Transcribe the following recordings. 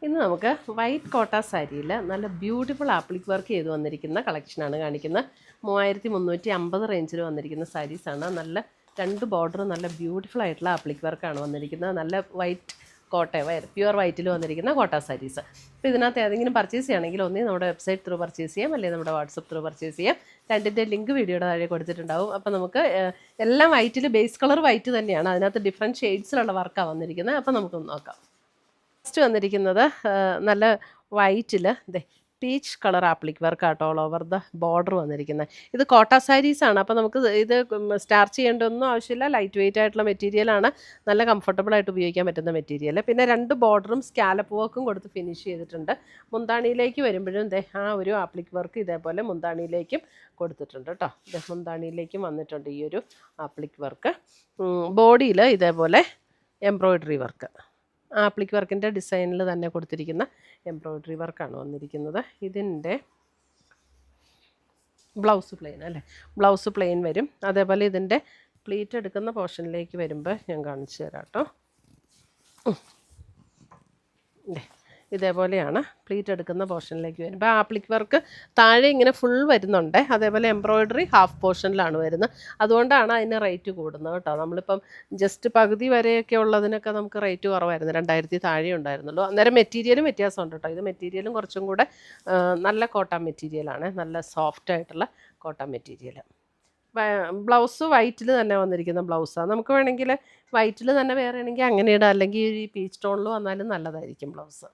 ഇന്ന് നമുക്ക് വൈറ്റ് കോട്ട സാരിയിൽ നല്ല ബ്യൂട്ടിഫുൾ ആപ്ലിക് വർക്ക് ചെയ്ത് വന്നിരിക്കുന്ന കളക്ഷനാണ് കാണിക്കുന്നത്. 3350 റേഞ്ചിൽ വന്നിരിക്കുന്ന സാരീസാണ്. നല്ല രണ്ട് ബോർഡർ നല്ല ബ്യൂട്ടിഫുൾ ആയിട്ടുള്ള ആപ്ലിക് വർക്കാണ് വന്നിരിക്കുന്നത്. നല്ല വൈറ്റ് കോട്ട പ്യുവർ വൈറ്റിൽ വന്നിരിക്കുന്ന കോട്ട സാരീസ്. അപ്പോൾ ഇതിനകത്ത് ഏതെങ്കിലും പർച്ചേസ് ചെയ്യണമെങ്കിൽ ഒന്നേ നമ്മുടെ വെബ്സൈറ്റ് ത്രൂ പർച്ചേസ് ചെയ്യാം, അല്ലെങ്കിൽ നമ്മുടെ വാട്സപ്പ് ത്രൂ പർച്ചേസ് ചെയ്യാം. രണ്ടിൻ്റെ ലിങ്ക് വീഡിയോയുടെ താഴെ കൊടുത്തിട്ടുണ്ടാവും. അപ്പോൾ നമുക്ക് എല്ലാം വൈറ്റിൽ ബേസ് കളർ വൈറ്റ് തന്നെയാണ്, അതിനകത്ത് ഡിഫറെൻറ്റ് ഷെയ്ഡ്സിലുള്ള വർക്കാണ് വന്നിരിക്കുന്നത്. അപ്പോൾ നമുക്കൊന്ന് നോക്കാം. ഫസ്റ്റ് വന്നിരിക്കുന്നത് നല്ല വൈറ്റിൽ പീച്ച് കളർ ആപ്ലിക് വർക്ക് ആട്ടോ ഓൾ ഓവർ ദ ബോർഡർ വന്നിരിക്കുന്നത്. ഇത് കോട്ട സാരീസാണ്. അപ്പോൾ നമുക്ക് ഇത് സ്റ്റാർച്ച് ചെയ്യേണ്ട ഒന്നും ആവശ്യമില്ല. ലൈറ്റ് വെയിറ്റ് ആയിട്ടുള്ള മെറ്റീരിയലാണ്, നല്ല കംഫർട്ടബിൾ ആയിട്ട് ഉപയോഗിക്കാൻ പറ്റുന്ന മെറ്റീരിയൽ. പിന്നെ രണ്ട് ബോർഡറും സ്കാലപ്പ് വർക്കും കൊടുത്ത് ഫിനിഷ് ചെയ്തിട്ടുണ്ട്. മുന്താണിയിലേക്ക് വരുമ്പോഴും ആ ഒരു ആപ്ലിക് വർക്ക് ഇതേപോലെ മുന്താണിയിലേക്കും കൊടുത്തിട്ടുണ്ട് കേട്ടോ. മുന്താണിയിലേക്കും വന്നിട്ടുണ്ട് ഈ ഒരു ആപ്ലിക് വർക്ക്. ബോഡിയിൽ ഇതേപോലെ എംബ്രോയ്ഡറി വർക്ക്, ആപ്ലിക് വർക്കിൻ്റെ ഡിസൈനിൽ തന്നെ കൊടുത്തിരിക്കുന്ന എംബ്രോയ്ഡറി വർക്കാണ് വന്നിരിക്കുന്നത്. ഇതിൻ്റെ ബ്ലൗസ് പ്ലെയിൻ അല്ലേ, ബ്ലൗസ് പ്ലെയിൻ വരും. അതേപോലെ ഇതിൻ്റെ പ്ലീറ്റ് എടുക്കുന്ന പോർഷനിലേക്ക് വരുമ്പോൾ ഞാൻ കാണിച്ചു തരാം കേട്ടോ. ഇതേപോലെയാണ് പ്ലീറ്റ് എടുക്കുന്ന പോർഷനിലേക്ക് വരുമ്പോൾ ആപ്ലിക് വർക്ക് താഴെ ഇങ്ങനെ ഫുൾ വരുന്നുണ്ട്. അതേപോലെ എംബ്രോയ്ഡറി ഹാഫ് പോർഷനിലാണ് വരുന്നത്. അതുകൊണ്ടാണ് അതിന് റേറ്റ് കൂടുന്നത് കേട്ടോ. നമ്മളിപ്പം ജസ്റ്റ് പകുതി വരെയൊക്കെ ഉള്ളതിനൊക്കെ നമുക്ക് റേറ്റ് കുറവായിരുന്നു, 2000 താഴെ ഉണ്ടായിരുന്നുള്ളൂ. അന്നേരം മെറ്റീരിയലും വ്യത്യാസമുണ്ട് കേട്ടോ. ഇത് മെറ്റീരിയലും കുറച്ചും കൂടെ നല്ല കോട്ടൺ മെറ്റീരിയലാണ്, നല്ല സോഫ്റ്റ് ആയിട്ടുള്ള കോട്ടൺ മെറ്റീരിയൽ. ബ്ലൗസ് വൈറ്റിൽ തന്നെ വന്നിരിക്കുന്ന ബ്ലൗസാണ്. നമുക്ക് വേണമെങ്കിൽ വൈറ്റിൽ തന്നെ വേറെ ആണെങ്കിൽ അങ്ങനെ ഇടാം, അല്ലെങ്കിൽ ഈ പീച്ച് ടോണിൽ വന്നാലും നല്ലതായിരിക്കും ബ്ലൗസ്.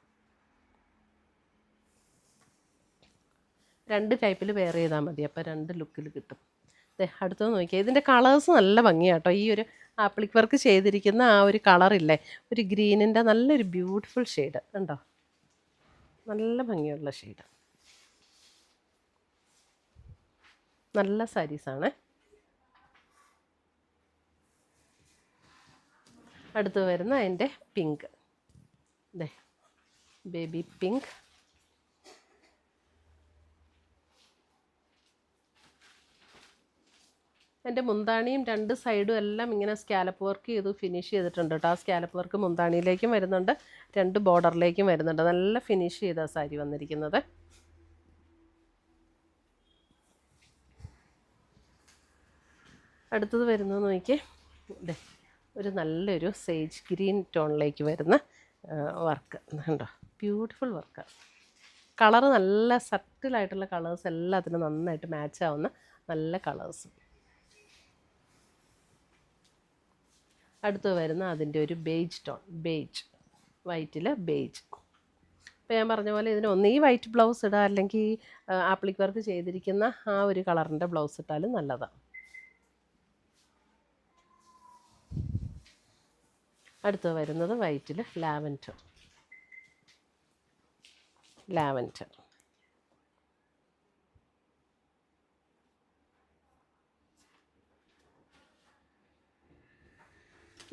രണ്ട് ടൈപ്പിൽ വെയർ ചെയ്താൽ മതി, അപ്പോൾ രണ്ട് ലുക്കിൽ കിട്ടും. അടുത്തത് നോക്കിയാൽ ഇതിൻ്റെ കളേഴ്സ് നല്ല ഭംഗിയാട്ടോ. ഈ ഒരു ആപ്ലിക് വർക്ക് ചെയ്തിരിക്കുന്ന ആ ഒരു കളറില്ലേ, ഒരു ഗ്രീനിൻ്റെ നല്ലൊരു ബ്യൂട്ടിഫുൾ ഷെയ്ഡ് ഉണ്ടോ, നല്ല ഭംഗിയുള്ള ഷെയ്ഡ്. നല്ല സാരീസാണ്. അടുത്ത് വരുന്ന അതിൻ്റെ പിങ്ക്, ബേബി പിങ്ക്. എൻ്റെ മുന്താണിയും രണ്ട് സൈഡും എല്ലാം ഇങ്ങനെ സ്കാലപ്പ് വർക്ക് ചെയ്ത് ഫിനിഷ് ചെയ്തിട്ടുണ്ട് കേട്ടോ. ആ സ്കാലപ്പ് വർക്ക് മുന്താണിയിലേക്കും വരുന്നുണ്ട്, രണ്ട് ബോർഡറിലേക്കും വരുന്നുണ്ട്. നല്ല ഫിനിഷ് ചെയ്ത സാരി വന്നിരിക്കുന്നത്. അടുത്തത് വരുന്നത് നോക്കിയേ, ഒരു നല്ലൊരു സേജ് ഗ്രീൻ ടോണിലേക്ക് വരുന്ന വർക്ക് കണ്ടോ, ബ്യൂട്ടിഫുൾ വർക്ക്. കളറ് നല്ല സട്ടിലായിട്ടുള്ള കളേഴ്സ്, എല്ലാത്തിനും നന്നായിട്ട് മാച്ച് ആവുന്ന നല്ല കളേഴ്സ്. അടുത്ത് വരുന്ന അതിൻ്റെ ഒരു ബേജ് ടോൺ, ബേജ് വൈറ്റിൽ ബേജ്. ഇപ്പോൾ ഞാൻ പറഞ്ഞ പോലെ ഇതിന് ഒന്നീ വൈറ്റ് ബ്ലൗസ് ഇടാം, അല്ലെങ്കിൽ ആപ്ലിക് വർക്ക് ചെയ്തിരിക്കുന്ന ആ ഒരു കളറിൻ്റെ ബ്ലൗസ് ഇട്ടാലും നല്ലതാണ്. അടുത്ത് വരുന്നത് വൈറ്റിൽ ലാവൻഡർ, ലാവൻഡർ.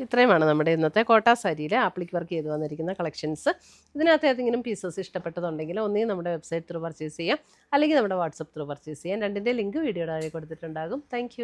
ഇത്രയുമാണ് നമ്മുടെ ഇന്നത്തെ കോട്ട സാരിയിൽ ആപ്ലിക് വർക്ക് ചെയ്ത് വന്നിരിക്കുന്ന കളക്ഷൻസ്. ഇതിനകത്ത് ഏതെങ്കിലും പീസസ് ഇഷ്ടപ്പെട്ടതുണ്ടെങ്കിൽ ഒന്നേ നമ്മുടെ വെബ്സൈറ്റ് ത്രൂ പർച്ചേസ് ചെയ്യാം, അല്ലെങ്കിൽ നമ്മുടെ വാട്സപ്പ് ത്രൂ പർച്ചേസ് ചെയ്യാം. രണ്ടിൻ്റെ ലിങ്ക് വീഡിയോയുടെ താഴെ കൊടുത്തിട്ടുണ്ടാകും. താങ്ക്